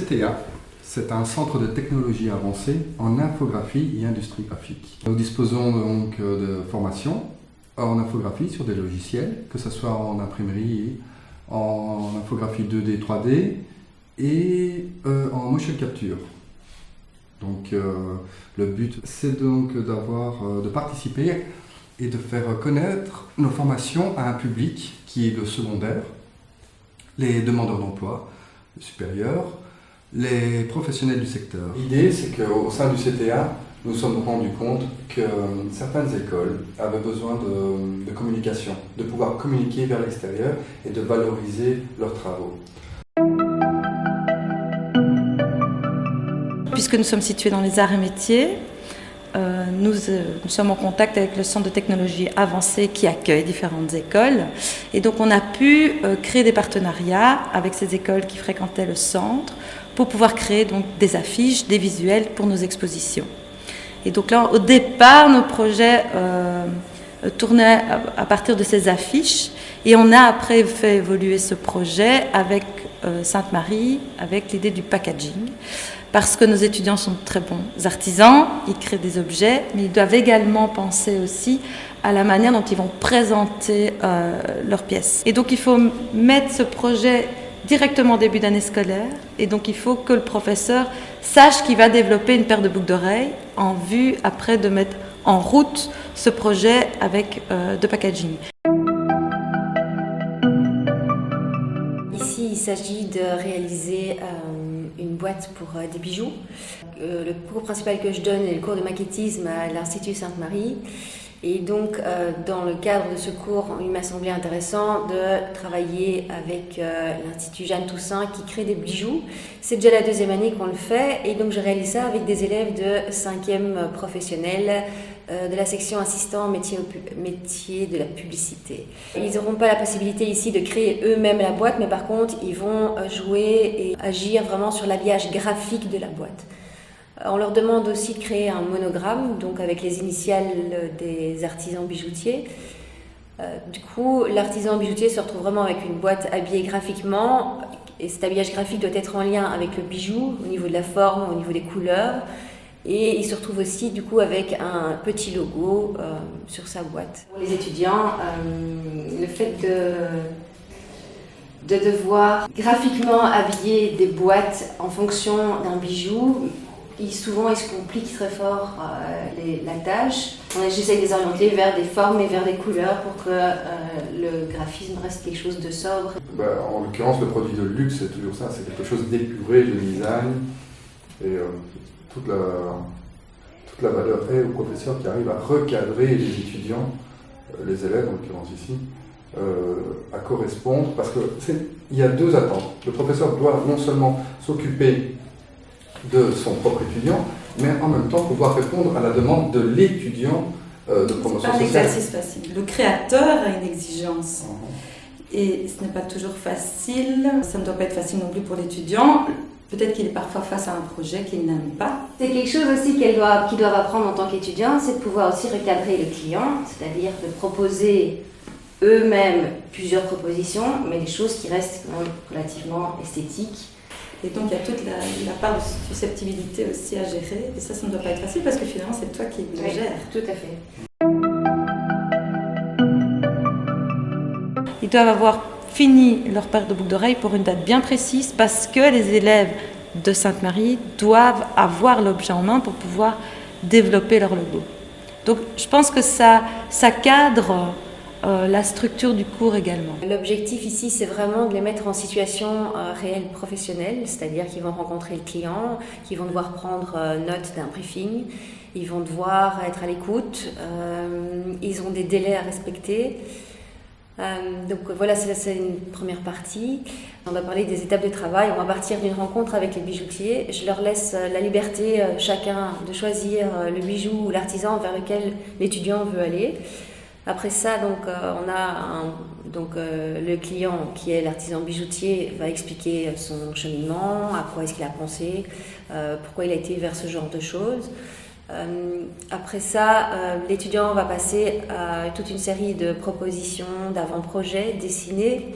CTA, c'est un centre de technologie avancée en infographie et industrie graphique. Nous disposons donc de formations en infographie sur des logiciels, que ce soit en imprimerie, en infographie 2D, 3D et en motion capture. Donc le but, c'est donc de participer et de faire connaître nos formations à un public qui est le secondaire, les demandeurs d'emploi, les supérieurs, les professionnels du secteur. L'idée, c'est qu'au sein du CTA, nous nous sommes rendus compte que certaines écoles avaient besoin de communication, de pouvoir communiquer vers l'extérieur et de valoriser leurs travaux. Puisque nous sommes situés dans les arts et métiers, nous sommes en contact avec le centre de technologie avancée qui accueille différentes écoles. Et donc on a pu créer des partenariats avec ces écoles qui fréquentaient le centre pour pouvoir créer donc des affiches, des visuels pour nos expositions. Et donc là, au départ, nos projets tournaient à partir de ces affiches. Et on a après fait évoluer ce projet avec Sainte-Marie, avec l'idée du packaging. Parce que nos étudiants sont de très bons artisans, ils créent des objets, mais ils doivent également penser aussi à la manière dont ils vont présenter leurs pièces. Et donc il faut mettre ce projet directement au début d'année scolaire, et donc il faut que le professeur sache qu'il va développer une paire de boucles d'oreilles en vue après de mettre en route ce projet avec de packaging. Ici, il s'agit de réaliser une boîte pour des bijoux. Le cours principal que je donne est le cours de maquettisme à l'Institut Sainte-Marie. Et donc, dans le cadre de ce cours, il m'a semblé intéressant de travailler avec l'Institut Jeanne Toussaint qui crée des bijoux. C'est déjà la deuxième année qu'on le fait. Et donc, je réalise ça avec des élèves de 5e professionnel de la section assistant métier de la publicité. Ils n'auront pas la possibilité ici de créer eux-mêmes la boîte, mais par contre, ils vont jouer et agir vraiment sur l'habillage graphique de la boîte. On leur demande aussi de créer un monogramme, donc avec les initiales des artisans bijoutiers. Du coup, l'artisan bijoutier se retrouve vraiment avec une boîte habillée graphiquement, et cet habillage graphique doit être en lien avec le bijou, au niveau de la forme, au niveau des couleurs. Et il se retrouve aussi du coup avec un petit logo sur sa boîte. Pour les étudiants, le fait de devoir graphiquement habiller des boîtes en fonction d'un bijou, souvent ils se compliquent très fort la tâche. J'essaie de les orienter vers des formes et vers des couleurs pour que le graphisme reste quelque chose de sobre. En l'occurrence, le produit de luxe, c'est toujours ça, c'est quelque chose d'épuré, de design. Et toute la valeur est au professeur qui arrive à recadrer les étudiants, les élèves en l'occurrence ici, à correspondre, parce qu'il y a deux attentes. Le professeur doit non seulement s'occuper de son propre étudiant, mais en même temps pouvoir répondre à la demande de l'étudiant de promotion sociale. C'est pas un exercice facile. Le créateur a une exigence. Et ce n'est pas toujours facile. Ça ne doit pas être facile non plus pour l'étudiant. Peut-être qu'il est parfois face à un projet qu'il n'aime pas. C'est quelque chose aussi qu'ils doivent apprendre en tant qu'étudiants, c'est de pouvoir aussi recadrer le client, c'est-à-dire de proposer eux-mêmes plusieurs propositions, mais des choses qui restent quand même relativement esthétiques. Et donc il y a toute la part de susceptibilité aussi à gérer. Et ça ne doit pas être facile parce que finalement c'est toi qui le gères. Tout à fait. Ils doivent avoir fini leur paire de boucles d'oreilles pour une date bien précise parce que les élèves de Sainte-Marie doivent avoir l'objet en main pour pouvoir développer leur logo. Donc je pense que ça cadre la structure du cours également. L'objectif ici, c'est vraiment de les mettre en situation réelle professionnelle, c'est-à-dire qu'ils vont rencontrer le client, qu'ils vont devoir prendre note d'un briefing, ils vont devoir être à l'écoute, ils ont des délais à respecter. Donc voilà, c'est une première partie. On va parler des étapes de travail. On va partir d'une rencontre avec les bijoutiers. Je leur laisse la liberté, chacun, de choisir le bijou ou l'artisan vers lequel l'étudiant veut aller. Après ça, on a le client qui est l'artisan bijoutier va expliquer son cheminement, à quoi est-ce qu'il a pensé, pourquoi il a été vers ce genre de choses. Après ça, l'étudiant va passer à toute une série de propositions, d'avant-projets dessinés.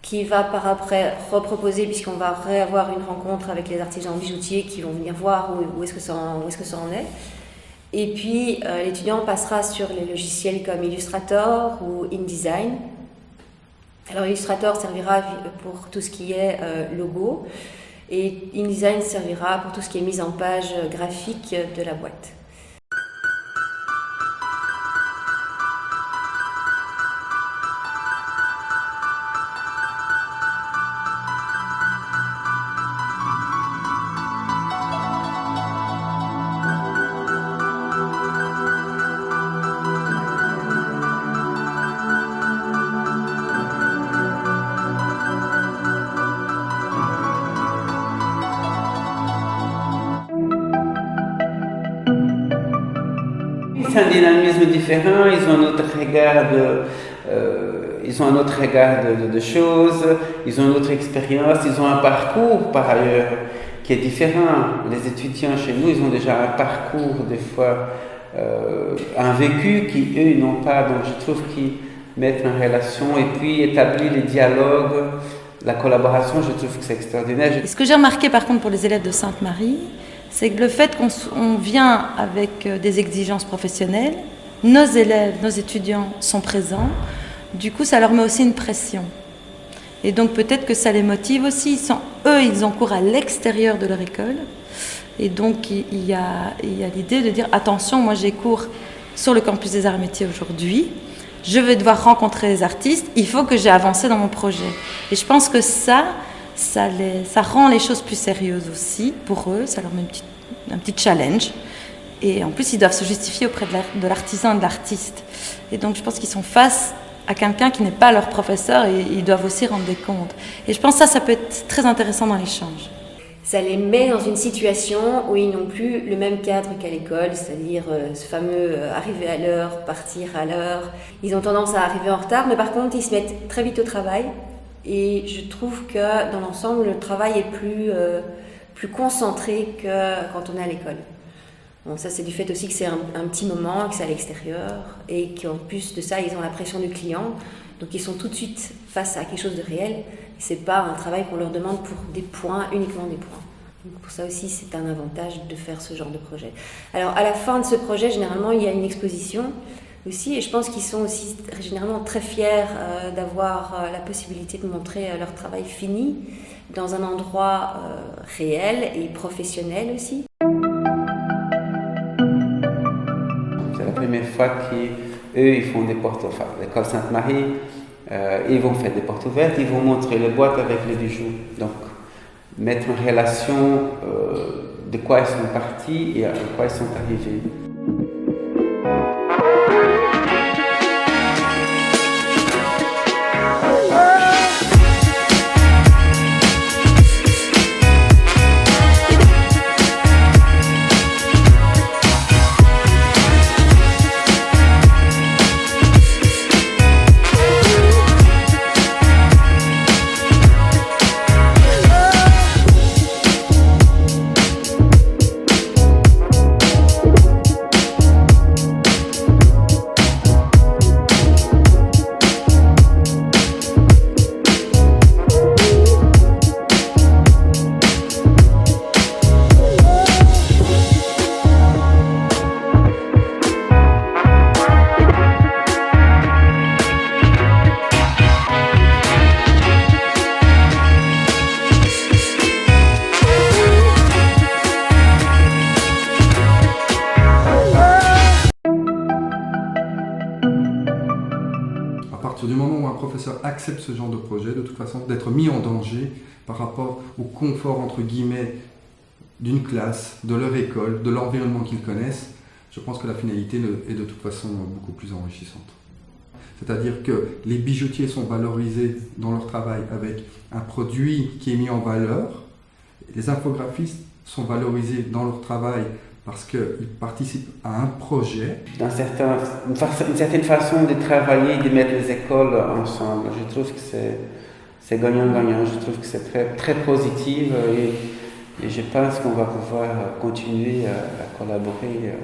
qui va par après reproposer, puisqu'on va réavoir une rencontre avec les artisans bijoutiers qui vont venir voir où est-ce que ça en est. Et puis l'étudiant passera sur les logiciels comme Illustrator ou InDesign. Alors Illustrator servira pour tout ce qui est logo, et InDesign servira pour tout ce qui est mise en page graphique de la boîte. C'est un dynamisme différent, ils ont un autre regard de choses, ils ont une autre expérience, ils ont un parcours par ailleurs qui est différent. Les étudiants chez nous, ils ont déjà un parcours des fois, un vécu qui eux n'ont pas, donc je trouve qu'ils mettent en relation et puis établir les dialogues, la collaboration, je trouve que c'est extraordinaire. Ce que j'ai remarqué par contre pour les élèves de Sainte-Marie, c'est que le fait qu'on vient avec des exigences professionnelles, nos élèves, nos étudiants sont présents, du coup ça leur met aussi une pression. Et donc peut-être que ça les motive aussi, ils ont cours à l'extérieur de leur école, et donc il y a l'idée de dire attention, moi j'ai cours sur le campus des arts et métiers aujourd'hui, je vais devoir rencontrer les artistes, il faut que j'ai avancé dans mon projet. Et je pense que ça rend les choses plus sérieuses aussi pour eux, ça leur met un petit challenge. Et en plus, ils doivent se justifier auprès de l'artisan et de l'artiste. Et donc, je pense qu'ils sont face à quelqu'un qui n'est pas leur professeur et ils doivent aussi rendre des comptes. Et je pense que ça peut être très intéressant dans l'échange. Ça les met dans une situation où ils n'ont plus le même cadre qu'à l'école, c'est-à-dire ce fameux arriver à l'heure, partir à l'heure. Ils ont tendance à arriver en retard, mais par contre, ils se mettent très vite au travail. Et je trouve que dans l'ensemble, le travail est plus concentré que quand on est à l'école. Bon, ça, c'est du fait aussi que c'est un petit moment, que c'est à l'extérieur, et qu'en plus de ça, ils ont la pression du client. Donc, ils sont tout de suite face à quelque chose de réel. C'est pas un travail qu'on leur demande pour des points, uniquement des points. Donc, pour ça aussi, c'est un avantage de faire ce genre de projet. Alors, à la fin de ce projet, généralement, il y a une exposition aussi, et je pense qu'ils sont aussi généralement très fiers d'avoir la possibilité de montrer leur travail fini dans un endroit réel et professionnel aussi. C'est la première fois qu'eux, ils font des portes, enfin, l'école Sainte-Marie, ils vont faire des portes ouvertes, ils vont montrer les boîtes avec les bijoux. Donc, mettre en relation de quoi ils sont partis et à quoi ils sont arrivés. Du moment où un professeur accepte ce genre de projet, de toute façon, d'être mis en danger par rapport au confort, entre guillemets, d'une classe, de leur école, de l'environnement qu'ils connaissent, je pense que la finalité est de toute façon beaucoup plus enrichissante. C'est-à-dire que les bijoutiers sont valorisés dans leur travail avec un produit qui est mis en valeur, les infographistes sont valorisés dans leur travail parce qu'ils participent à un projet. Une certaine façon de travailler, de mettre les écoles ensemble. Je trouve que c'est gagnant-gagnant. Je trouve que c'est très, très positif et je pense qu'on va pouvoir continuer à collaborer